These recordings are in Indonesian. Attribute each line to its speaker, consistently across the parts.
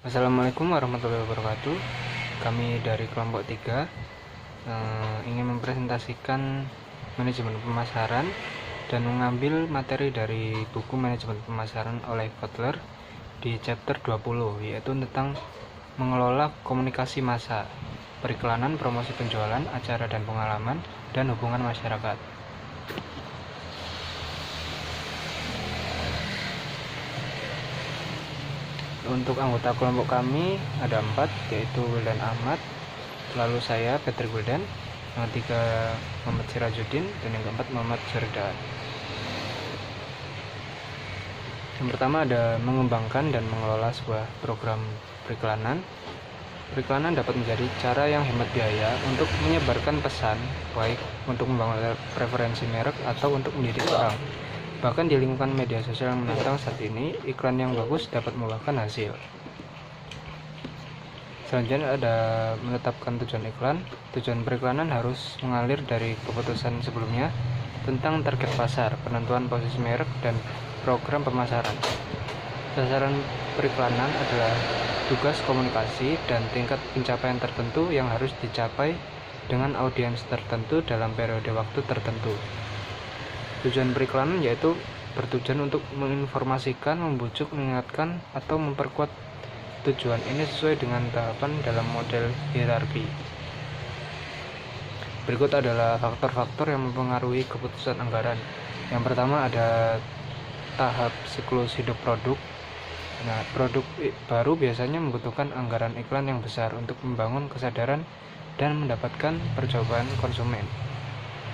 Speaker 1: Assalamualaikum warahmatullahi wabarakatuh. Kami dari kelompok 3 ingin mempresentasikan manajemen pemasaran dan mengambil materi dari buku manajemen pemasaran oleh Kotler di chapter 20, yaitu tentang mengelola komunikasi massa, periklanan, promosi penjualan, acara dan pengalaman, dan hubungan masyarakat. Untuk anggota kelompok kami ada 4, yaitu Wildan Ahmad, lalu saya Patrick Wildan, yang ketiga Muhammad Sirajuddin, dan yang keempat Muhammad Surda. Yang pertama ada mengembangkan dan mengelola sebuah program periklanan. Periklanan dapat menjadi cara yang hemat biaya untuk menyebarkan pesan, baik untuk membangun preferensi merek atau untuk mendidik orang. Bahkan di lingkungan media sosial yang menantang saat ini, iklan yang bagus dapat membuahkan hasil. Selanjutnya ada menetapkan tujuan iklan. Tujuan periklanan harus mengalir dari keputusan sebelumnya tentang target pasar, penentuan posisi merek, dan program pemasaran. Sasaran periklanan adalah tugas komunikasi dan tingkat pencapaian tertentu yang harus dicapai dengan audiens tertentu dalam periode waktu tertentu. Tujuan periklanan yaitu bertujuan untuk menginformasikan, membujuk, mengingatkan, atau memperkuat tujuan ini sesuai dengan tahapan dalam model hierarki. Berikut adalah faktor-faktor yang mempengaruhi keputusan anggaran. Yang pertama ada tahap siklus hidup produk. Nah, produk baru biasanya membutuhkan anggaran iklan yang besar untuk membangun kesadaran dan mendapatkan percobaan konsumen.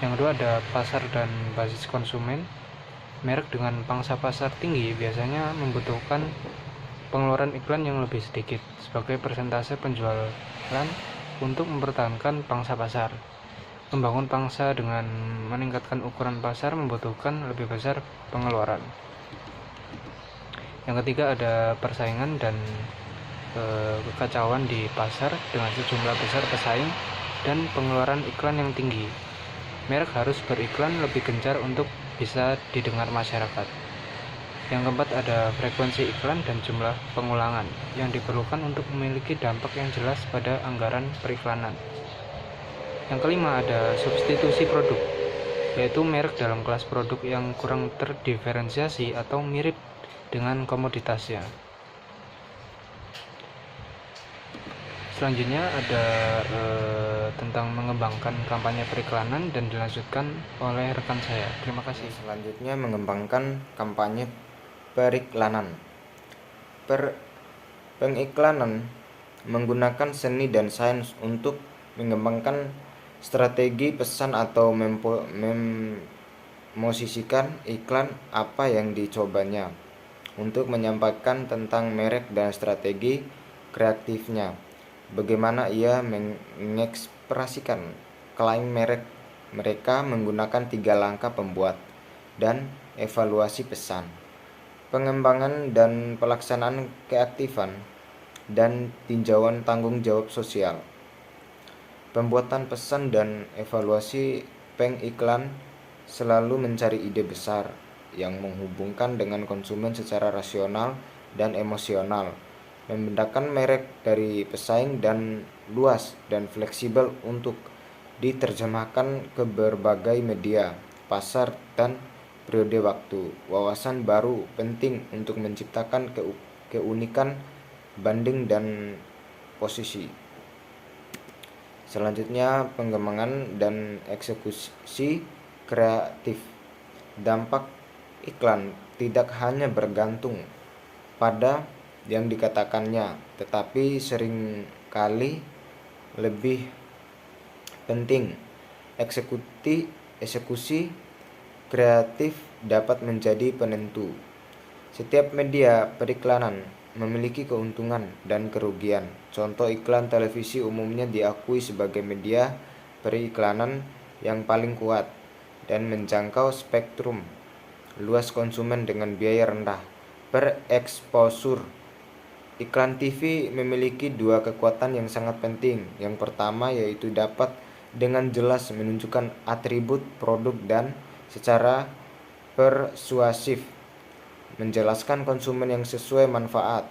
Speaker 1: Yang kedua ada pasar dan basis konsumen. Merek dengan pangsa pasar tinggi biasanya membutuhkan pengeluaran iklan yang lebih sedikit sebagai persentase penjualan untuk mempertahankan pangsa pasar. Membangun pangsa dengan meningkatkan ukuran pasar membutuhkan lebih besar pengeluaran. Yang ketiga ada persaingan dan kekacauan di pasar dengan sejumlah besar pesaing dan pengeluaran iklan yang tinggi. Merek harus beriklan lebih gencar untuk bisa didengar masyarakat. Yang keempat ada frekuensi iklan dan jumlah pengulangan yang diperlukan untuk memiliki dampak yang jelas pada anggaran periklanan. Yang kelima ada substitusi produk, yaitu merek dalam kelas produk yang kurang terdiferensiasi atau mirip dengan komoditasnya. Selanjutnya ada tentang mengembangkan kampanye periklanan dan dilanjutkan oleh rekan saya. Terima kasih.
Speaker 2: Selanjutnya mengembangkan kampanye periklanan. Pengiklanan menggunakan seni dan sains untuk mengembangkan strategi pesan atau memposisikan iklan apa yang dicobanya untuk menyampaikan tentang merek dan strategi kreatifnya. Bagaimana ia mengekspresikan klaim merek mereka menggunakan 3 langkah pembuat dan evaluasi pesan, pengembangan dan pelaksanaan keaktifan, dan tinjauan tanggung jawab sosial. Pembuatan pesan dan evaluasi pengiklan selalu mencari ide besar yang menghubungkan dengan konsumen secara rasional dan emosional, membedakan merek dari pesaing dan luas dan fleksibel untuk diterjemahkan ke berbagai media, pasar, dan periode waktu. Wawasan baru penting untuk menciptakan keunikan banding dan posisi. Selanjutnya pengembangan dan eksekusi kreatif. Dampak iklan tidak hanya bergantung pada yang dikatakannya, tetapi seringkali lebih penting eksekusi kreatif dapat menjadi penentu. Setiap media periklanan memiliki keuntungan dan kerugian. Contoh, iklan televisi umumnya diakui sebagai media periklanan yang paling kuat dan menjangkau spektrum luas konsumen dengan biaya rendah per exposure. Iklan TV memiliki 2 kekuatan yang sangat penting. Yang pertama yaitu dapat dengan jelas menunjukkan atribut produk dan secara persuasif menjelaskan konsumen yang sesuai manfaat.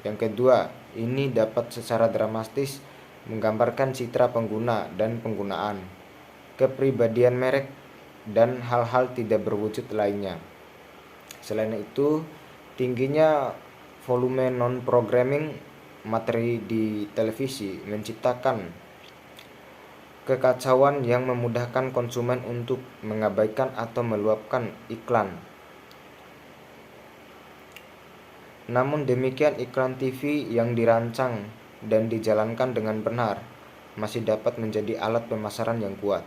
Speaker 2: Yang kedua ini dapat secara dramatis menggambarkan citra pengguna dan penggunaan, kepribadian merek, dan hal-hal tidak berwujud lainnya. Selain itu, tingginya volume non-programming materi di televisi menciptakan kekacauan yang memudahkan konsumen untuk mengabaikan atau meluapkan iklan. Namun demikian, iklan TV yang dirancang dan dijalankan dengan benar masih dapat menjadi alat pemasaran yang kuat.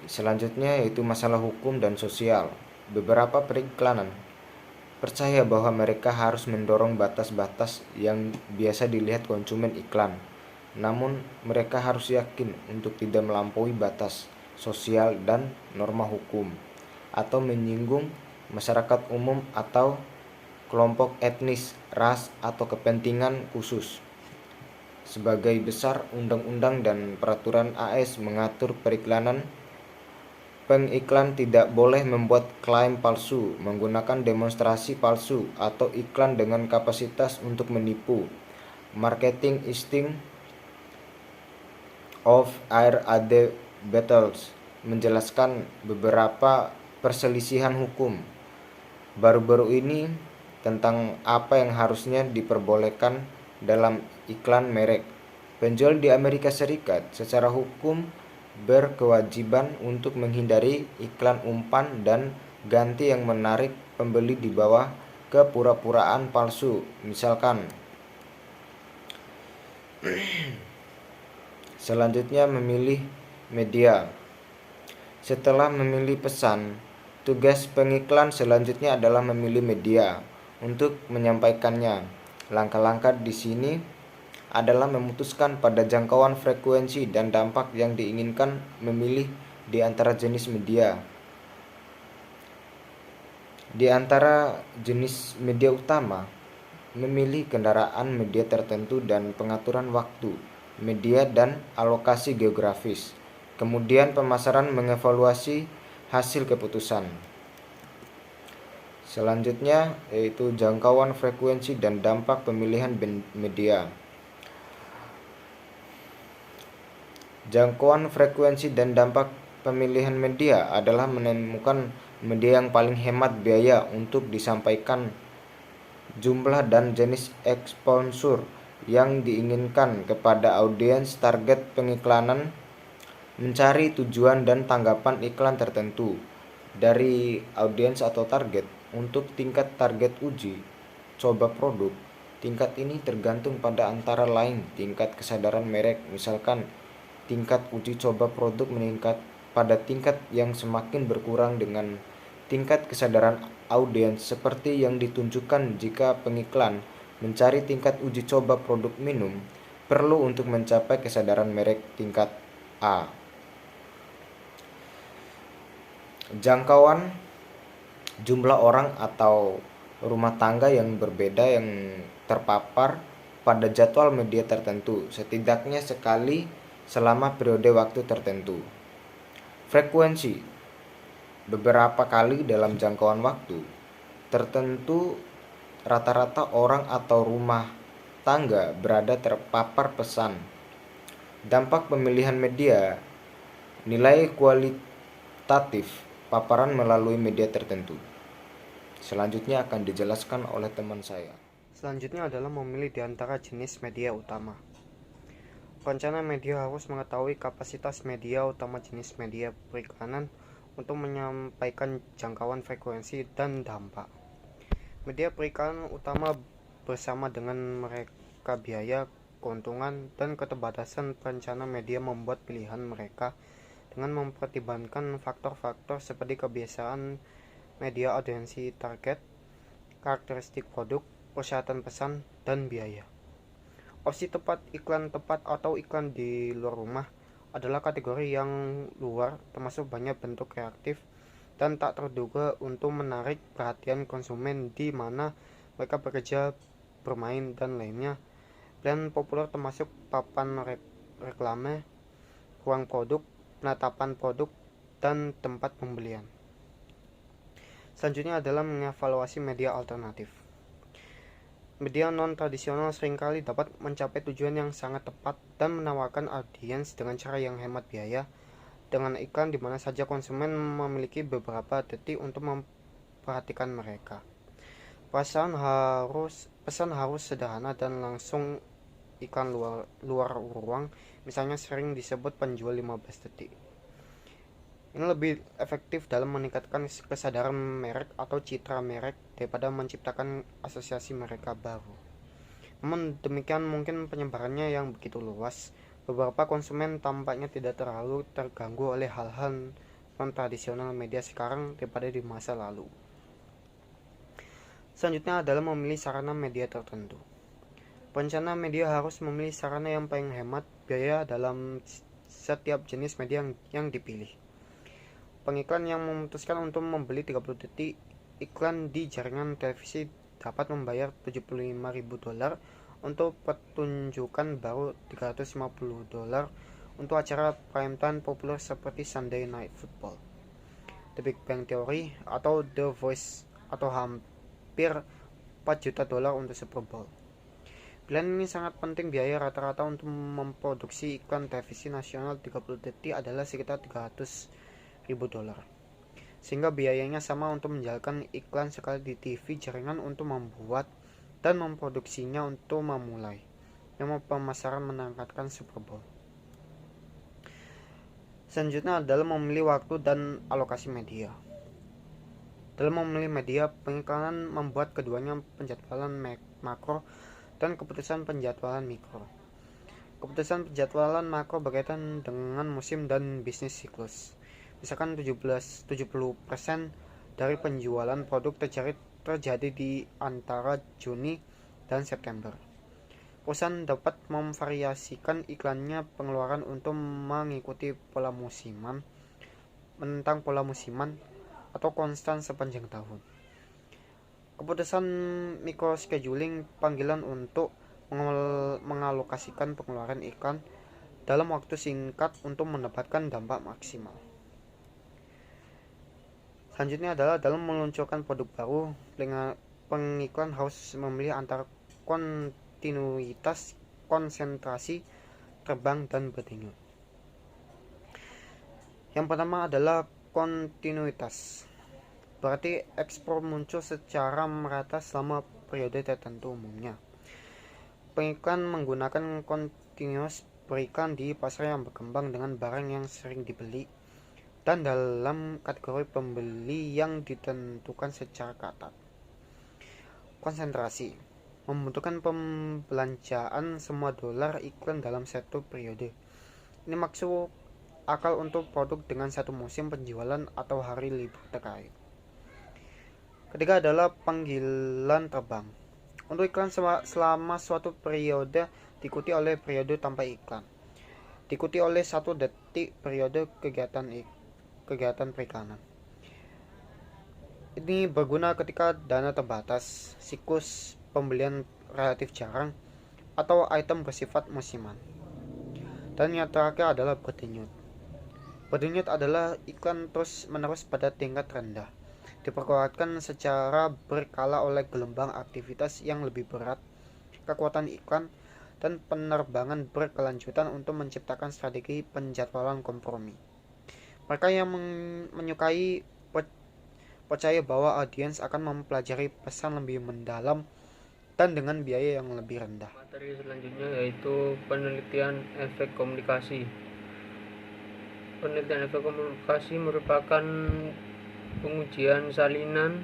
Speaker 2: Selanjutnya yaitu masalah hukum dan sosial. Beberapa periklanan percaya bahwa mereka harus mendorong batas-batas yang biasa dilihat konsumen iklan. Namun, mereka harus yakin untuk tidak melampaui batas sosial dan norma hukum, atau menyinggung masyarakat umum atau kelompok etnis, ras, atau kepentingan khusus. Sebagai besar, undang-undang dan peraturan AS mengatur periklanan. Pengiklan tidak boleh membuat klaim palsu, menggunakan demonstrasi palsu, atau iklan dengan kapasitas untuk menipu. Marketing Instinct of Air Ade Battles menjelaskan beberapa perselisihan hukum baru-baru ini tentang apa yang harusnya diperbolehkan dalam iklan merek. Penjual di Amerika Serikat secara hukum berkewajiban untuk menghindari iklan umpan dan ganti yang menarik pembeli di bawah kepura-puraan palsu. Misalkan, selanjutnya memilih media. Setelah memilih pesan, tugas pengiklan selanjutnya adalah memilih media untuk menyampaikannya. Langkah-langkah di sini adalah memutuskan pada jangkauan frekuensi dan dampak yang diinginkan, memilih di antara jenis media. Di antara jenis media utama, memilih kendaraan media tertentu dan pengaturan waktu, media dan alokasi geografis. Kemudian pemasaran mengevaluasi hasil keputusan. Selanjutnya yaitu jangkauan frekuensi dan dampak pemilihan media. Jangkauan frekuensi dan dampak pemilihan media adalah menemukan media yang paling hemat biaya untuk disampaikan, jumlah dan jenis exposure yang diinginkan kepada audiens target pengiklanan, mencari tujuan dan tanggapan iklan tertentu dari audiens atau target. Untuk tingkat target uji coba produk, tingkat ini tergantung pada antara lain tingkat kesadaran merek. Misalkan, tingkat uji coba produk meningkat pada tingkat yang semakin berkurang dengan tingkat kesadaran audiens, seperti yang ditunjukkan jika pengiklan mencari tingkat uji coba produk minum perlu untuk mencapai kesadaran merek tingkat A. Jangkauan jumlah orang atau rumah tangga yang berbeda yang terpapar pada jadwal media tertentu, setidaknya sekali selama periode waktu tertentu. Frekuensi beberapa kali dalam jangkauan waktu tertentu, rata-rata orang atau rumah tangga berada terpapar pesan. Dampak pemilihan media, nilai kualitatif paparan melalui media tertentu. Selanjutnya akan dijelaskan oleh teman saya.
Speaker 1: Selanjutnya adalah memilih di antara jenis media utama. Perencana media harus mengetahui kapasitas media utama, jenis media periklanan untuk menyampaikan jangkauan frekuensi dan dampak. Media periklanan utama bersama dengan mereka biaya, keuntungan, dan keterbatasan perencana media membuat pilihan mereka dengan mempertimbangkan faktor-faktor seperti kebiasaan media, audiensi target, karakteristik produk, persyaratan pesan, dan biaya. Opsi tepat, iklan tepat atau iklan di luar rumah adalah kategori yang luar, termasuk banyak bentuk kreatif dan tak terduga untuk menarik perhatian konsumen di mana mereka bekerja, bermain, dan lainnya. Pilihan populer termasuk papan reklame, ruang produk, penetapan produk, dan tempat pembelian. Selanjutnya adalah mengevaluasi media alternatif.
Speaker 3: Media non-tradisional seringkali dapat mencapai tujuan yang sangat tepat dan menawarkan audiens dengan cara yang hemat biaya, dengan iklan di mana saja konsumen memiliki beberapa detik untuk memperhatikan mereka. Pesan harus sederhana dan langsung. Iklan luar ruang misalnya sering disebut penjual 15 detik. Ini lebih efektif dalam meningkatkan kesadaran merek atau citra merek daripada menciptakan asosiasi mereka baru. Namun demikian mungkin penyebarannya yang begitu luas, beberapa konsumen tampaknya tidak terlalu terganggu oleh hal-hal non-tradisional media sekarang daripada di masa lalu. Selanjutnya adalah memilih sarana media tertentu. Perencana media harus memilih sarana yang paling hemat biaya dalam setiap jenis media yang dipilih. Pengiklan yang memutuskan untuk membeli 30 detik iklan di jaringan televisi dapat membayar $75.000 untuk pertunjukan baru $350 untuk acara primetime populer seperti Sunday Night Football, The Big Bang Theory, atau The Voice, atau hampir $4 juta untuk Super Bowl. Pilihan ini sangat penting. Biaya rata-rata untuk memproduksi iklan televisi nasional 30 detik adalah sekitar $300.000. Sehingga biayanya sama untuk menjalankan iklan sekali di TV jaringan untuk membuat dan memproduksinya untuk memulai yang pemasaran menangkatkan Super Bowl. Selanjutnya adalah memilih waktu dan alokasi media. Dalam memilih media, pengiklanan membuat keduanya penjadwalan makro dan keputusan penjadwalan mikro. Keputusan penjadwalan makro berkaitan dengan musim dan bisnis siklus. Misalkan 70% dari penjualan produk terjadi di antara Juni dan September. Perusahaan dapat memvariasikan iklannya pengeluaran untuk mengikuti pola musiman, menentang pola musiman, atau konstan sepanjang tahun. Keputusan microscheduling panggilan untuk mengalokasikan pengeluaran iklan dalam waktu singkat untuk mendapatkan dampak maksimal. Selanjutnya adalah dalam meluncurkan produk baru, pengiklan harus memilih antara kontinuitas, konsentrasi, terbang, dan berdenyut. Yang pertama adalah kontinuitas. Berarti ekspor muncul secara merata selama periode tertentu umumnya. Pengiklan menggunakan continuous beriklan di pasar yang berkembang dengan barang yang sering dibeli dan dalam kategori pembeli yang ditentukan secara ketat. Konsentrasi membutuhkan pembelanjaan semua dolar iklan dalam satu periode. Ini maksud akal untuk produk dengan satu musim penjualan atau hari libur terkait. Ketiga adalah panggilan terbang. Untuk iklan selama suatu periode diikuti oleh periode tanpa iklan. Diikuti oleh 1 detik periode kegiatan periklanan. Ini berguna ketika dana terbatas, siklus pembelian relatif jarang, atau item bersifat musiman. Dan yang terakhir adalah berdenyut. Berdenyut adalah iklan terus-menerus pada tingkat rendah. Diperkuatkan secara berkala oleh gelombang aktivitas yang lebih berat, kekuatan iklan, dan penerbangan berkelanjutan untuk menciptakan strategi penjadwalan kompromi. Mereka yang menyukai percaya bahwa audiens akan mempelajari pesan lebih mendalam dan dengan biaya yang lebih rendah.
Speaker 4: Materi selanjutnya yaitu penelitian efek komunikasi. Penelitian efek komunikasi merupakan pengujian salinan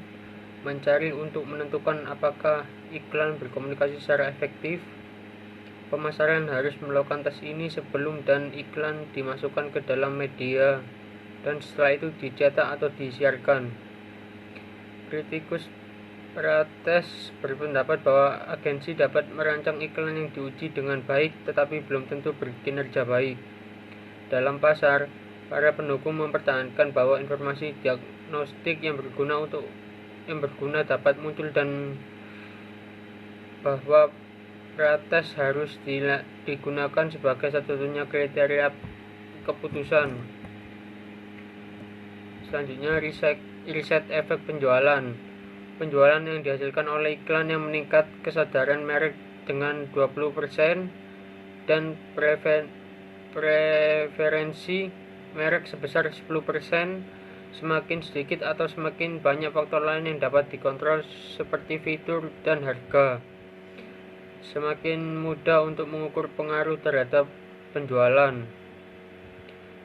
Speaker 4: mencari untuk menentukan apakah iklan berkomunikasi secara efektif. Pemasaran harus melakukan tes ini sebelum dan iklan dimasukkan ke dalam media dan setelah itu dicetak atau disiarkan. Kritikus Prates berpendapat bahwa agensi dapat merancang iklan yang diuji dengan baik tetapi belum tentu berkinerja baik. Dalam pasar, para pendukung mempertahankan bahwa informasi diagnostik yang berguna dapat muncul dan bahwa Prates harus digunakan sebagai satu-satunya kriteria keputusan. Selanjutnya riset efek penjualan. penjualan yang dihasilkan oleh iklan yang meningkat kesadaran merek dengan 20% dan preferensi merek sebesar 10%. Semakin sedikit atau semakin banyak faktor lain yang dapat dikontrol seperti fitur dan harga, semakin mudah untuk mengukur pengaruh terhadap penjualan.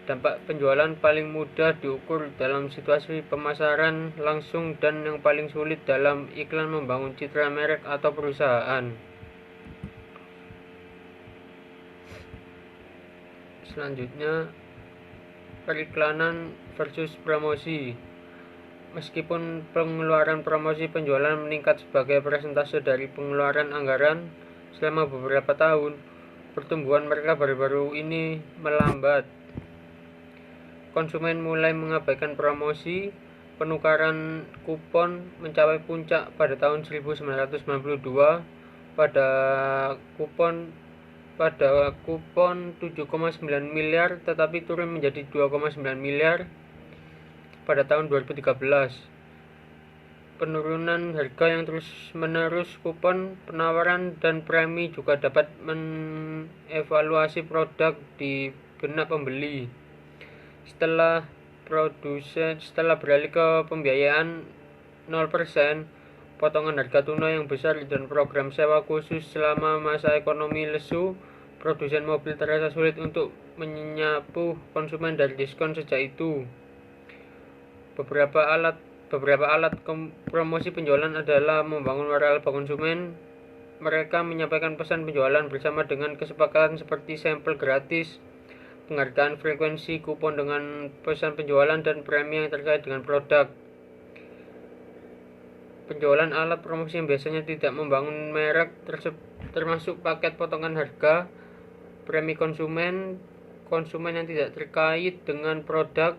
Speaker 4: Dampak penjualan paling mudah diukur dalam situasi pemasaran langsung dan yang paling sulit dalam iklan membangun citra merek atau perusahaan. Selanjutnya, periklanan versus promosi. Meskipun pengeluaran promosi penjualan meningkat sebagai persentase dari pengeluaran anggaran selama beberapa tahun, pertumbuhan mereka baru-baru ini melambat. Konsumen mulai mengabaikan promosi. Penukaran kupon mencapai puncak pada tahun 1992 pada kupon 7,9 miliar, tetapi turun menjadi 2,9 miliar pada tahun 2013. Penurunan harga yang terus-menerus, kupon, penawaran, dan premi juga dapat mengevaluasi produk di benak pembeli. Setelah beralih ke pembiayaan 0%, potongan harga tunai yang besar, dan program sewa khusus selama masa ekonomi lesu, produsen mobil terasa sulit untuk menyapu konsumen dari diskon sejak itu. Beberapa alat promosi penjualan adalah membangun moral konsumen. Mereka menyampaikan pesan penjualan bersama dengan kesepakatan seperti sampel gratis, penghargaan frekuensi, kupon dengan pesan penjualan, dan premi yang terkait dengan produk. Penjualan alat promosi yang biasanya tidak membangun merek termasuk paket potongan harga, premi konsumen yang tidak terkait dengan produk,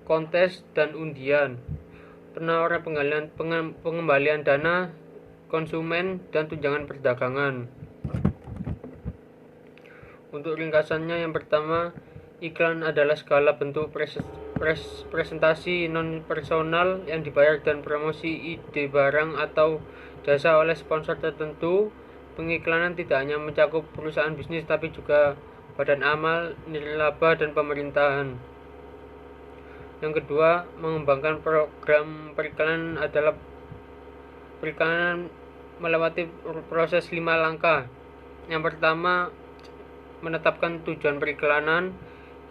Speaker 4: kontes, dan undian, penawaran pengembalian dana konsumen, dan tunjangan perdagangan. Untuk ringkasannya, yang pertama, iklan adalah segala bentuk presentasi non-personal yang dibayar dan promosi ide barang atau jasa oleh sponsor tertentu. Pengiklanan tidak hanya mencakup perusahaan bisnis, tapi juga badan amal, nirlaba, dan pemerintahan. Yang kedua, mengembangkan program periklanan adalah periklanan melewati proses 5 langkah. Yang pertama, menetapkan tujuan periklanan.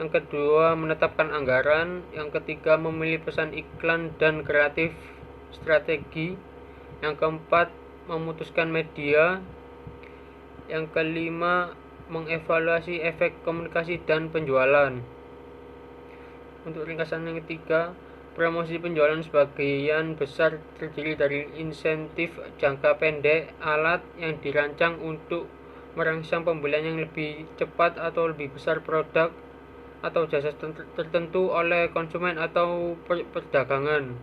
Speaker 4: Yang kedua, menetapkan anggaran. Yang ketiga, memilih pesan iklan dan kreatif strategi. Yang keempat, memutuskan media. Yang kelima, mengevaluasi efek komunikasi dan penjualan. Untuk ringkasan yang ketiga, promosi penjualan sebagian besar terdiri dari insentif jangka pendek, alat yang dirancang untuk merangsang pembelian yang lebih cepat atau lebih besar produk atau jasa tertentu oleh konsumen atau perdagangan.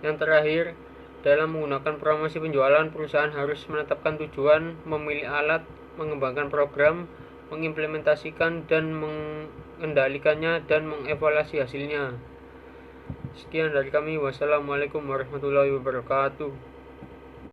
Speaker 4: Yang terakhir, dalam menggunakan promosi penjualan, perusahaan harus menetapkan tujuan, memilih alat, mengembangkan program, mengimplementasikan dan mengendalikannya, dan mengevaluasi hasilnya. Sekian dari kami. Wassalamualaikum warahmatullahi wabarakatuh.